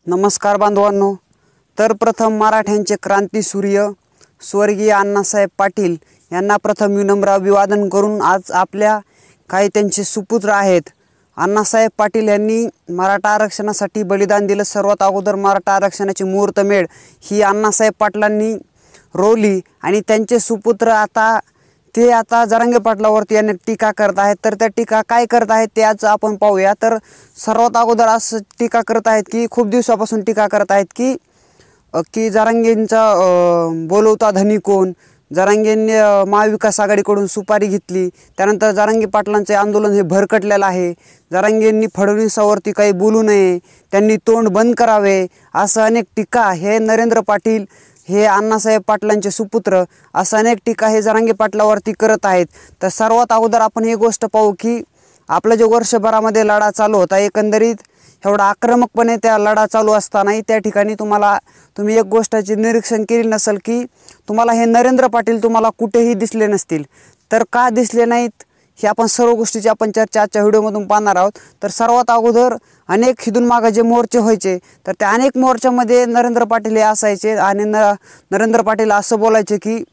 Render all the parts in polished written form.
नमस्कार बांधवांनो। तर प्रथम मराठ्यांचे क्रांतीसूर्य स्वर्गीय अण्णासाहेब पाटील यांना प्रथम विनम्र अभिवादन करून आज आपल्या काही त्यांचे सुपुत्र आहेत अण्णासाहेब पाटील यांनी मराठा आरक्षणासाठी बलिदान दिलं। सर्वात अगोदर मराठा आरक्षणाची मुहूर्तमेढ ही अण्णासाहेब पाटलांनी रोवली आणि त्यांचे सुपुत्र आता जरांगे पाटलावरती अनेक टीका करत आहेत। तर त्या टीका काय करत आहेत ते आज आपण पाहूया। तर सर्वात अगोदर असं टीका करत आहेत की खूप दिवसापासून टीका करत आहेत की जरांगेंचा बोलवता धनी कोण, जरांगेंनी महाविकास आघाडीकडून सुपारी घेतली, त्यानंतर जरांगे पाटलांचे आंदोलन हे भरकटलेलं आहे, जरांगेंनी फडणवीसावरती काही बोलू नये, त्यांनी तोंड बंद करावे, असं अनेक टीका हे नरेंद्र पाटील हे अण्णासाहेब पाटलांचे सुपुत्र असं अनेक टीका हे जरांगे पाटलावरती करत आहेत। तर सर्वात अगोदर आपण ही गोष्ट पाहू की आपला जो वर्षभरामध्ये लढा चालू होता एकंदरीत एवढा आक्रमकपणे त्या लढा चालू असतानाही त्या ठिकाणी तुम्ही एक गोष्टाचे निरीक्षण केले नसेल की तुम्हाला हे नरेंद्र पाटील तुम्हाला कुठेही दिसले नसतील। तर का दिसले नाहीत हे आपण सर्व गोष्टीची आपण चर्चा आजच्या व्हिडिओमधून पाहणार आहोत। तर सर्वात अगोदर अनेक हिदून मागे जे मोर्चे व्हायचे तर त्या अनेक मोर्चामध्ये नरेंद्र पाटील हे असायचे आणि नरेंद्र पाटील असं बोलायचे की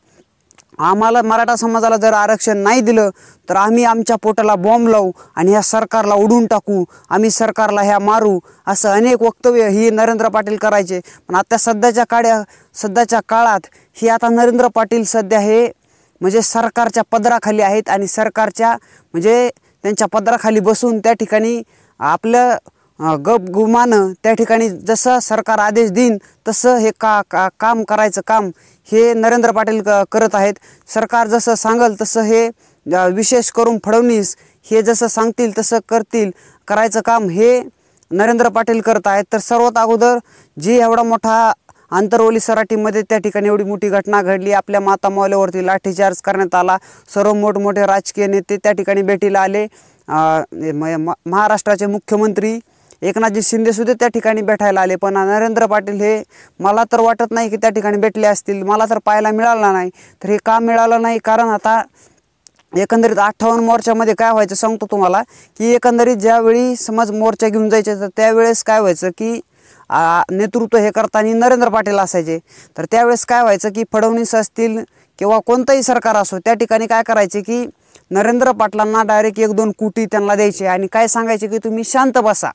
आम्हाला मराठा समाजाला जर आरक्षण नाही दिलं तर आम्ही आमच्या पोटाला बॉम्ब लावू आणि ह्या सरकारला उडून टाकू, आम्ही सरकारला ह्या मारू, असं अनेक वक्तव्य ही नरेंद्र पाटील करायचे। पण आता सध्याच्या काळात ही आता नरेंद्र पाटील सध्या हे म्हणजे सरकारच्या पदराखाली आहेत आणि सरकारच्या म्हणजे त्यांच्या पदराखाली बसून त्या ठिकाणी आपलं गपगुमानं त्या ठिकाणी जसं सरकार आदेश देईन तसं हे काम करायचं काम हे नरेंद्र पाटील करत आहेत। सरकार जसं सांगेल तसं हे विशेष करून फडणवीस हे जसं सांगतील तसं करायचं काम हे नरेंद्र पाटील करत आहेत। तर सर्वात अगोदर जी एवढा मोठा आंतरवली सराटीमध्ये त्या ठिकाणी एवढी मोठी घटना घडली, आपल्या माता मौल्यावरती लाठीचार्ज करण्यात आला, सर्व मोठमोठे राजकीय नेते त्या ठिकाणी भेटीला आले, महाराष्ट्राचे मुख्यमंत्री एकनाथजी शिंदे सुद्धा त्या ठिकाणी भेटायला आले। पण नरेंद्र पाटील हे मला तर वाटत नाही की त्या ठिकाणी भेटले असतील, मला तर पाहायला मिळालं नाही। तर हे का मिळालं नाही कारण आता एकंदरीत 58 मोर्चामध्ये काय व्हायचं सांगतो तुम्हाला की एकंदरीत ज्यावेळी समाज मोर्चा घेऊन जायचे तर त्यावेळेस काय व्हायचं की नेतृत्व हे करताना नरेंद्र पाटील असायचे। तर त्यावेळेस काय व्हायचं की फडणवीस असतील किंवा कोणतंही सरकार असो त्या ठिकाणी काय करायचे की नरेंद्र पाटलांना डायरेक्ट 1-2 कोटी त्यांना द्यायचे आणि काय सांगायचे की तुम्ही शांत बसा,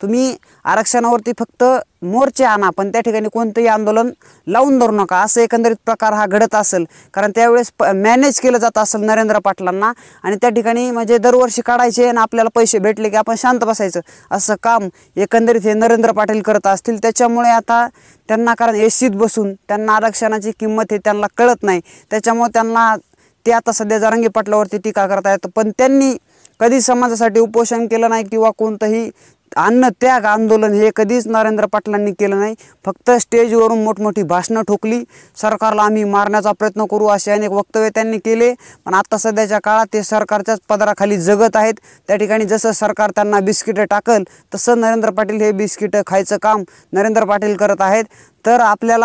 तुम्ही आरक्षणावरती फक्त मोर्चे आणा पण त्या ठिकाणी कोणतंही आंदोलन लावून धरू नका, असं एकंदरीत प्रकार हा घडत असेल। कारण त्यावेळेस मॅनेज केलं जात असेल नरेंद्र पाटलांना आणि त्या ठिकाणी म्हणजे दरवर्षी काढायचे आणि आपल्याला पैसे भेटले की आपण शांत बसायचं, असं काम एकंदरीत हे नरेंद्र पाटील करत असतील। त्याच्यामुळे आता त्यांना कारण एसीत बसून त्यांना आरक्षणाची किंमत हे त्यांना कळत नाही, त्याच्यामुळे ते आता सध्या जरांगे पाटलावरती टीका करत आहेत। पण त्यांनी कधी समाजासाठी उपोषण केलं नाही किंवा कोणतंही अन्न त्याग आंदोलन हे कधीच नरेंद्र पाटलांनी केलं नाही, फक्त स्टेजवरून मोठमोठी भाषणं ठोकली, सरकारला आम्ही मारण्याचा प्रयत्न करू असे अनेक वक्तव्य त्यांनी केले। पण आता सध्याच्या काळात ते सरकारच्याच पदराखाली जगत आहेत। त्या ठिकाणी जसं सरकार त्यांना बिस्किटं टाकल तसं नरेंद्र पाटील हे बिस्किटं खायचं काम नरेंद्र पाटील करत आहेत। तर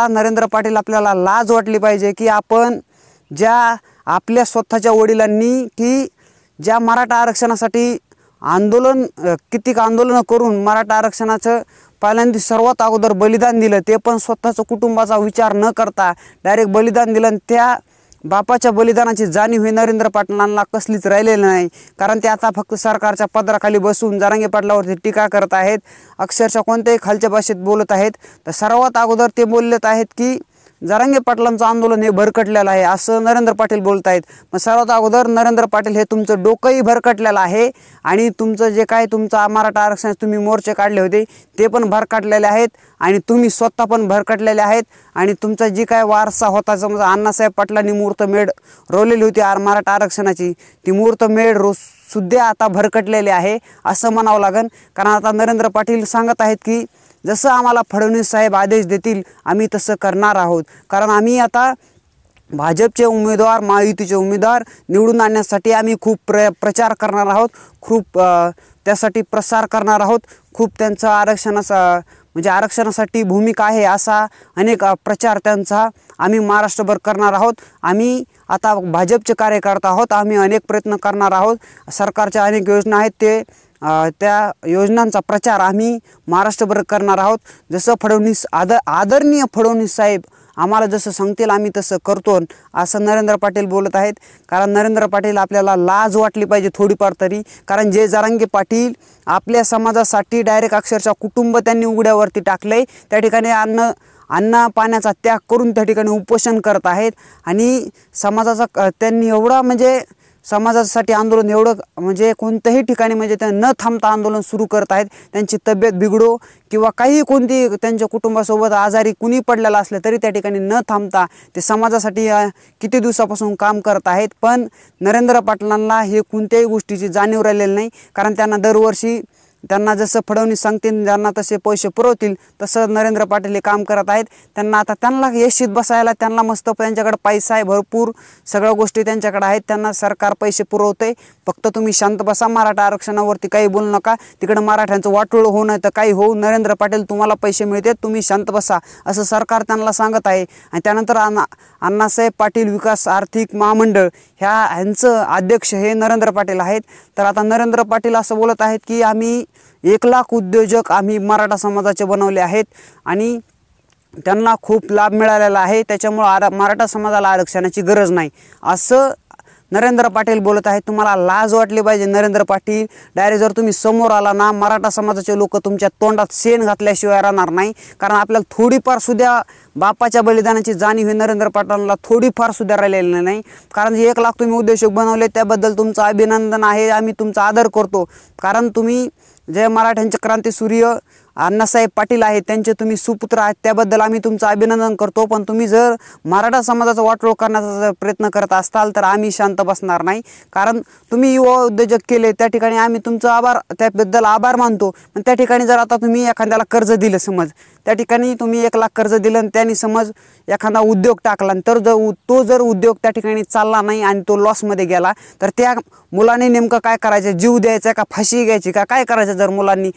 नरेंद्र पाटील आपल्याला लाज वाटली पाहिजे की आपण आपल्या स्वतःच्या वडिलांनी की ज्या मराठा आरक्षणासाठी कितीक आंदोलन करून मराठा आरक्षणाचं पहिल्यांदा सर्वात अगोदर बलिदान दिलं, ते पण स्वतःचं कुटुंबाचा विचार न करता डायरेक्ट बलिदान दिलं आणि त्या बापाच्या बलिदानाची जाणीव हे नरेंद्र पाटलांना कसलीच राहिलेली नाही। कारण ते आता फक्त सरकारच्या पदराखाली बसून जरांगे पाटलावरती टीका करत आहेत, अक्षरशः कोणत्याही खालच्या भाषेत बोलत आहेत। तर सर्वात अगोदर ते बोलत आहेत की जरांगे पाटलांचं आंदोलन हे भरकटलेलं आहे असं नरेंद्र पाटील बोलत आहेत। मग सर्वात अगोदर नरेंद्र पाटील हे तुमचं डोकंही भरकटलेलं आहे आणि तुमचं जे काय तुमचं मराठा आरक्षण तुम्ही मोर्चे काढले होते ते पण भरकटलेले आहेत आणि तुम्ही स्वतः पण भरकटलेले आहेत आणि तुमचा जी काय वारसा होता, समजा अण्णासाहेब पाटलांनी मुहूर्तमेढ रोवलेली होती मराठा आरक्षणाची, ती मुहूर्तमेढ सुद्धा आता भरकटलेली आहे असं म्हणावं लागेल। कारण आता नरेंद्र पाटील सांगत आहेत की जसं आम्हाला फडणवीस साहेब आदेश देतील आम्ही तसं करणार आहोत। कारण आम्ही आता भाजपचे उमेदवार महायुतीचे उमेदवार निवडून आणण्यासाठी आम्ही खूप प्रचार करणार आहोत, खूप त्यासाठी प्रसार करणार आहोत, खूप त्यांचा आरक्षणासाठी भूमिका आहे असा अनेक प्रचार त्यांचा आम्ही महाराष्ट्रभर करणार आहोत। आम्ही आता भाजपचे कार्यकर्ता आहोत, आम्ही अनेक प्रयत्न करणार आहोत, सरकारच्या अनेक योजना आहेत ते त्या योजनांचा प्रचार आम्ही महाराष्ट्रभर करणार आहोत। जसं फडणवीस आदरणीय फडणवीस साहेब आम्हाला जसं सांगतील आम्ही तसं करतो असं नरेंद्र पाटील बोलत आहेत। कारण नरेंद्र पाटील आपल्याला लाज वाटली पाहिजे थोडीफार तरी, कारण जय जरांगे पाटील आपल्या समाजासाठी डायरेक्ट अक्षरशः कुटुंब त्यांनी उघड्यावरती टाकले। त्या ठिकाणी अन्न पाण्याचा त्याग करून त्या ठिकाणी उपोषण करत आहेत आणि समाजाचा त्यांनी एवढा म्हणजे समाजासाठी आंदोलन एवढं म्हणजे कोणत्याही ठिकाणी म्हणजे ते न थांबता आंदोलन सुरू करत आहेत। त्यांची तब्येत बिघडो किंवा काही कोणती त्यांच्या कुटुंबासोबत आजारी कुणी पडलेला असलं तरी त्या ठिकाणी न थांबता ते समाजासाठी किती दिवसापासून काम करत आहेत। पण नरेंद्र पाटलांना हे कोणत्याही गोष्टीची जाणीव राहिलेली नाही, कारण त्यांना दरवर्षी त्यांना जसं फडणवीस सांगतील ज्यांना तसे पैसे पुरवतील तसं नरेंद्र पाटील हे काम करत आहेत। त्यांना यशीत बसायला त्यांना मस्त त्यांच्याकडे पैसा आहे, भरपूर सगळ्या गोष्टी त्यांच्याकडे आहेत, त्यांना सरकार पैसे पुरवते। फक्त तुम्ही शांत बसा, मराठा आरक्षणावरती काही बोलू नका, तिकडे मराठ्यांचं वाटोळ होऊ नये तर काही होऊ, नरेंद्र पाटील तुम्हाला पैसे मिळते, तुम्ही शांत बसा असं सरकार त्यांना सांगत आहे। आणि त्यानंतर अण्णासाहेब पाटील विकास आर्थिक महामंडळ ह्यांचं अध्यक्ष हे नरेंद्र पाटील आहेत। तर आता नरेंद्र पाटील असं बोलत आहेत की आम्ही 1 लाख उद्योजक आम्ही मराठा समाजाचे बनवले आहेत आणि त्यांना खूप लाभ मिळालेला आहे, त्याच्यामुळे मराठा समाजाला आरक्षणाची गरज नाही असं नरेंद्र पाटील बोलत आहेत। तुम्हाला लाज वाटली पाहिजे नरेंद्र पाटील। डायरेक्ट जर तुम्ही समोर आला ना, मराठा समाजाचे लोक तुमच्या तोंडात शेण घातल्याशिवाय राहणार नाही, कारण आपल्याला थोडीफार सुद्धा बापाच्या बलिदानाची जाणीव हे नरेंद्र पाटलांना थोडीफार सुद्धा राहिलेली नाही। कारण 1 लाख तुम्ही उद्योजक बनवले त्याबद्दल तुमचं अभिनंदन आहे, आम्ही तुमचा आदर करतो। कारण तुम्ही जे मराठ्यांचे क्रांतीसूर्य अण्णासाहेब पाटील आहेत त्यांचे तुम्ही सुपुत्र आहेत, त्याबद्दल आम्ही तुमचं अभिनंदन करतो। पण तुम्ही जर मराठा समाजाचा वाटोळ करण्याचा जर प्रयत्न करत असाल तर आम्ही शांत बसणार नाही, कारण तुम्ही युवा उद्योजक केले त्या ठिकाणी आम्ही तुमचं त्याबद्दल आभार मानतो। पण त्या ठिकाणी जर आता तुम्ही एखाद्याला कर्ज दिलं, समज त्या ठिकाणी तुम्ही 1 लाख कर्ज दिलं आणि त्यांनी समज एखादा उद्योग टाकला तर तो जर उद्योग त्या ठिकाणी चालला नाही आणि तो लॉसमध्ये गेला तर त्या मुलांनी नेमकं काय करायचं, जीव द्यायचा का फाशी घ्यायची का काय करायचं? जर मुलांनी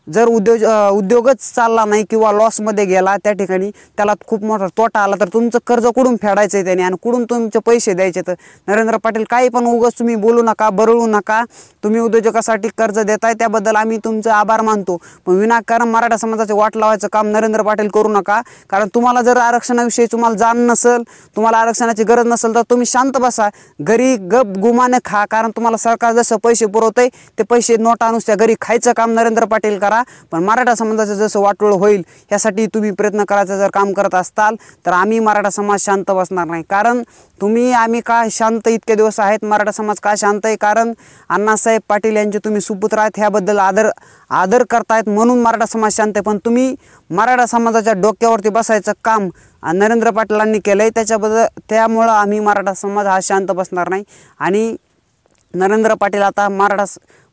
जर उद्योगच चालला नाही किंवा लॉसमध्ये गेला त्या ठिकाणी त्याला खूप मोठा तोटा आला तर तुमचं कर्ज कुठून फेडायचं आहे त्याने आणि कुठून तुमचे पैसे द्यायचे? तर नरेंद्र पाटील काही पण उगाच तुम्ही बोलू नका, बरळू नका। तुम्ही उद्योजकासाठी कर्ज देताय त्याबद्दल आम्ही तुमचं आभार मानतो, पण विनाकारण मराठा समाजाचे वाट लावायचं काम नरेंद्र पाटील करू नका। कारण तुम्हाला जर आरक्षणाविषयी तुम्हाला जाण नसेल, तुम्हाला आरक्षणाची गरज नसेल तर तुम्ही शांत बसा, घरी गप गुमाने खा। कारण तुम्हाला सरकार जसं पैसे पुरवतंय ते पैसे नोटा नुसत्या घरी खायचं काम नरेंद्र पाटील करा, पण मराठा समाजाचं जसं वाटोळ होईल यासाठी तुम्ही प्रयत्न करायचं जर काम करत असताल तर आम्ही मराठा समाज शांत बसणार नाही। कारण आम्ही का शांत इतके दिवस आहेत, मराठा समाज का शांत आहे? कारण अण्णासाहेब पाटील यांचे तुम्ही सुपुत्र आहेत, ह्याबद्दल आदर करतायत म्हणून मराठा समाज शांत आहे। पण तुम्ही मराठा समाजाच्या डोक्यावरती बसायचं काम नरेंद्र पाटलांनी केलंय, त्यामुळं आम्ही मराठा समाज हा शांत बसणार नाही। आणि नरेंद्र पाटील आता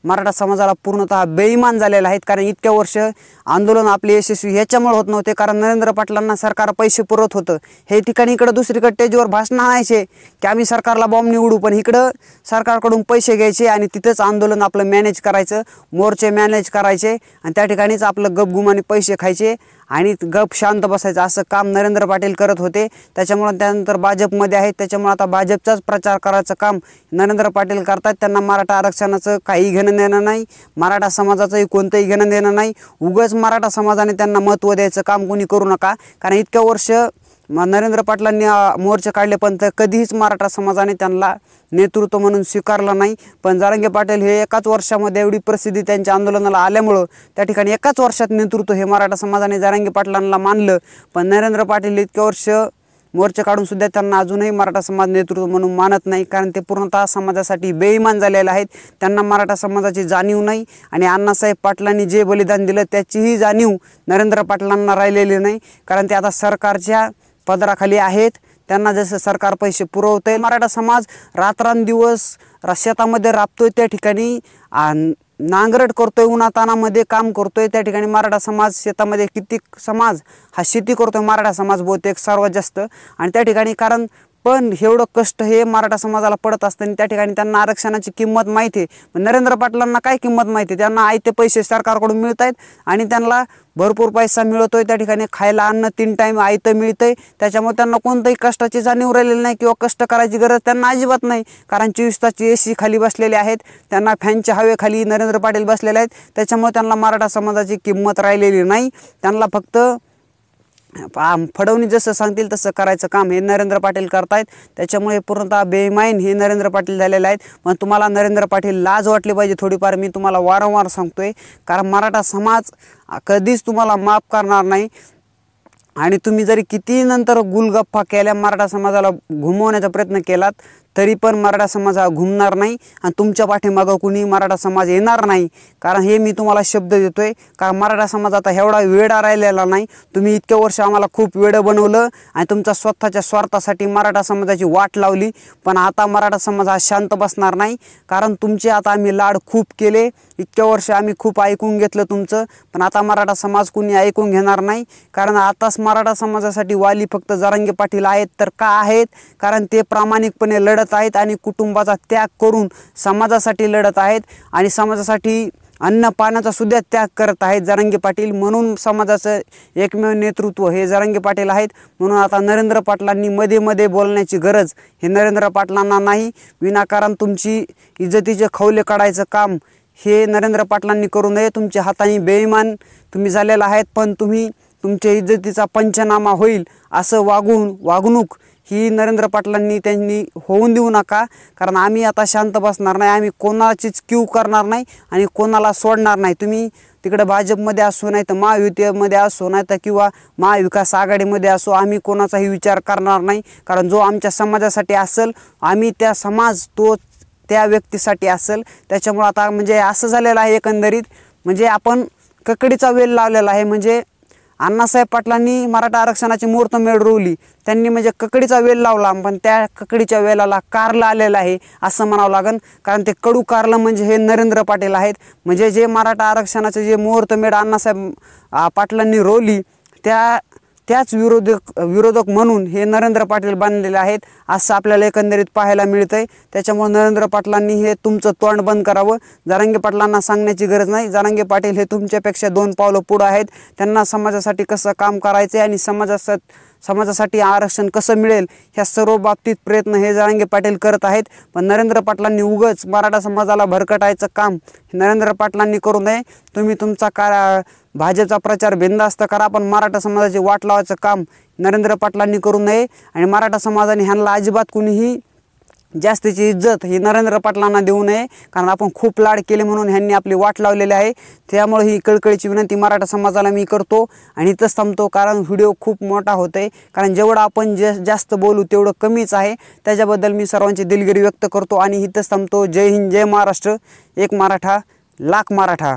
मराठा समाजाला पूर्णतः बेईमान झालेले आहेत, कारण इतक्या वर्ष आंदोलन आपले यशस्वी ह्याच्यामुळे होत नव्हते, कारण नरेंद्र पाटलांना सरकार पैसे पुरवत होतं। हे ठिकाणी इकडं दुसरीकडे स्टेजवर भाषण आणायचे की आम्ही सरकारला बॉम्ब निवडू, पण इकडं सरकारकडून पैसे घ्यायचे आणि तिथंच आंदोलन आपलं मॅनेज करायचं, मोर्चे मॅनेज करायचे आणि त्या ठिकाणीच आपलं गपगुमाने पैसे खायचे आणि गप शांत बसायचं असं काम नरेंद्र पाटील करत होते। त्याच्यामुळे त्यानंतर भाजपमध्ये आहेत, त्याच्यामुळे आता भाजपचाच प्रचार करायचं काम नरेंद्र पाटील करतात। त्यांना मराठा आरक्षणाचं काही घेणं देणं नाही, मराठा समाजाचंही कोणतंही घेणं देणं नाही। उगाच मराठा समाजाने त्यांना महत्त्व द्यायचं काम कोणी करू नका, कारण इतक्या वर्ष नरेंद्र पाटलांनी मोर्चे काढले पण कधीच मराठा समाजाने त्यांना नेतृत्व म्हणून स्वीकारलं नाही। पण जरांगे पाटील हे एकाच वर्षामध्ये एवढी प्रसिद्धी त्यांच्या आंदोलनाला आल्यामुळं त्या ठिकाणी एकाच वर्षात नेतृत्व हे मराठा समाजाने जरांगे पाटलांना मानलं। पण नरेंद्र पाटील इतक्या वर्ष मोर्चे काढून सुद्धा त्यांना अजूनही मराठा समाज नेतृत्व म्हणून मानत नाही, कारण ते पूर्णतः समाजासाठी बेईमान झालेले आहेत। त्यांना मराठा समाजाची जाणीव नाही आणि अण्णासाहेब पाटलांनी जे बलिदान दिलं त्याचीही जाणीव नरेंद्र पाटलांना राहिलेली नाही, कारण ते आता सरकारच्या पदराखाली आहेत। त्यांना जसं सरकार पैसे पुरवतंय, मराठा समाज रात्रंदिवस शेतामध्ये राबतोय, त्या ठिकाणी नांगरट करतोय, उन्हातानामध्ये काम करतोय। त्या ठिकाणी मराठा समाज शेतामध्ये किती समाज हा शेती करतोय, मराठा समाज बहुतेक सर्वात जास्त। आणि त्या ठिकाणी कारण पण एवढं कष्ट हे मराठा समाजाला पडत असताना त्या ठिकाणी त्यांना आरक्षणाची किंमत माहिती आहे. पण नरेंद्र पाटलांना काय किंमत माहिती आहे? त्यांना आयते पैसे सरकारकडून मिळत आहेत आणि त्यांना भरपूर पैसा मिळतोय, त्या ठिकाणी खायला अन्न 3 टाईम आयतं मिळतंय. त्याच्यामुळे त्यांना कोणत्याही कष्टाची जाणीव राहिलेली नाही किंवा कष्ट करायची गरज त्यांना अजिबात नाही. कारण 24 तास AC खाली बसलेले आहेत, त्यांना फॅनच्या हवेखाली नरेंद्र पाटील बसलेले आहेत. त्याच्यामुळे त्यांना मराठा समाजाची किंमत राहिलेली नाही. त्यांना फक्त फडवणी जसं सांगतील तसं करायचं काम हे नरेंद्र पाटील करतायत. त्याच्यामुळे पूर्णतः बेईमान हे नरेंद्र पाटील झालेले आहेत. पण तुम्हाला नरेंद्र पाटील लाज वाटली पाहिजे थोडीफार, मी तुम्हाला वारंवार सांगतोय. कारण मराठा समाज कधीच तुम्हाला माफ करणार नाही. आणि तुम्ही जरी किती नंतर गुलगप्पा केल्या, मराठा समाजाला घुमवण्याचा प्रयत्न केलात, तरी पण मराठा समाज हा घुमणार नाही आणि तुमच्या पाठीमागं कुणी मराठा समाज येणार नाही. कारण हे मी तुम्हाला शब्द देतोय. कारण मराठा समाज आता एवढा वेडा राहिलेला नाही. तुम्ही इतके वर्ष आम्हाला खूप वेडं बनवलं आणि तुमच्या स्वतःच्या स्वार्थासाठी मराठा समाजाची वाट लावली. पण आता मराठा समाज हा शांत बसणार नाही. कारण तुमचे आता आम्ही लाड खूप केले, इतक्या वर्ष आम्ही खूप ऐकून घेतलं तुमचं. पण आता मराठा समाज कुणी ऐकून घेणार नाही. कारण आताच मराठा समाजासाठी वाली फक्त जरांगे पाटील आहेत. तर का आहेत? कारण ते प्रामाणिकपणे लढत आहेत आणि कुटुंबाचा त्याग करून समाजासाठी लढत आहेत आणि समाजासाठी अन्न पाण्याचा सुद्धा त्याग करत आहेत जरांगे पाटील. म्हणून समाजाचं एकमेव नेतृत्व हे जरांगे पाटील आहेत. म्हणून आता नरेंद्र पाटलांनी मध्ये मध्ये बोलण्याची गरज हे नरेंद्र पाटलांना नाही. विनाकारण तुमची इज्जतीचे खवले काढायचं काम हे नरेंद्र पाटलांनी करू नये. तुमच्या हाताने बेईमान तुम्ही झालेला आहेत. पण तुम्ही तुमच्या इज्जतीचा पंचनामा होईल असं वागणूक ही नरेंद्र पाटलांनी त्यांनी होऊन देऊ नका. कारण आम्ही आता शांत बसणार नाही. आम्ही कोणाचीच क्यू करणार नाही आणि कोणाला सोडणार नाही. तुम्ही तिकडे भाजपमध्ये असो, नाही तर महायुतीमध्ये असो, नाही तर किंवा महाविकास आघाडीमध्ये असो, आम्ही कोणाचाही विचार करणार नाही. कारण जो आमच्या समाजासाठी असेल, आम्ही त्या समाज तो त्या व्यक्तीसाठी असेल. त्याच्यामुळे आता म्हणजे असं झालेलं आहे एकंदरीत, म्हणजे आपण ककडीचा वेल लावलेला आहे. म्हणजे अण्णासाहेब पाटलांनी मराठा आरक्षणाची मुहूर्तमेढ रोवली, त्यांनी म्हणजे ककडीचा वेल लावला, पण त्या ककडीच्या वेलाला कारलं आलेलं आहे असं म्हणावं लागेल. कारण ते कडू कारलं म्हणजे हे नरेंद्र पाटील आहेत. म्हणजे जे मराठा आरक्षणाचे जे मुहूर्तमेढ अण्णासाहेब पाटलांनी रोवली त्याच विरोधक म्हणून हे नरेंद्र पाटील बनलेले आहेत असं आपल्याला एकंदरीत पाहायला मिळतंय. त्याच्यामुळे नरेंद्र पाटलांनी हे तुमचं तोंड बंद करावं. जरांगे पाटलांना सांगण्याची गरज नाही. जरांगे पाटील हे तुमच्यापेक्षा 2 पावलं पुढं आहेत. त्यांना समाजासाठी कसं काम करायचं आणि समाजासाठी आरक्षण कसं मिळेल ह्या सर्व बाबतीत प्रयत्न हे जरांगे पाटील करत आहेत. पण नरेंद्र पाटलांनी उगाच मराठा समाजाला भरकटायचं काम नरेंद्र पाटलांनी करू नये. तुम्ही तुमचा भाजपचा प्रचार बिनधास्त करा, पण मराठा समाजाची वाट लावायचं काम नरेंद्र पाटलांनी करू नये. आणि मराठा समाजाने ह्यांना अजिबात कुणीही जास्तीची इज्जत ही नरेंद्र पाटलांना देऊ नये. कारण आपण खूप लाड केले म्हणून ह्यांनी आपली वाट लावलेली आहे. त्यामुळे ही कळकळीची विनंती मराठा समाजाला मी करतो आणि इथंच थांबतो. कारण व्हिडिओ खूप मोठा होतोय. कारण जेवढं आपण जास्त बोलू तेवढं कमीच आहे. त्याच्याबद्दल मी सर्वांची दिलगिरी व्यक्त करतो आणि इथंच थांबतो. जय हिंद, जय महाराष्ट्र. एक मराठा लाख मराठा.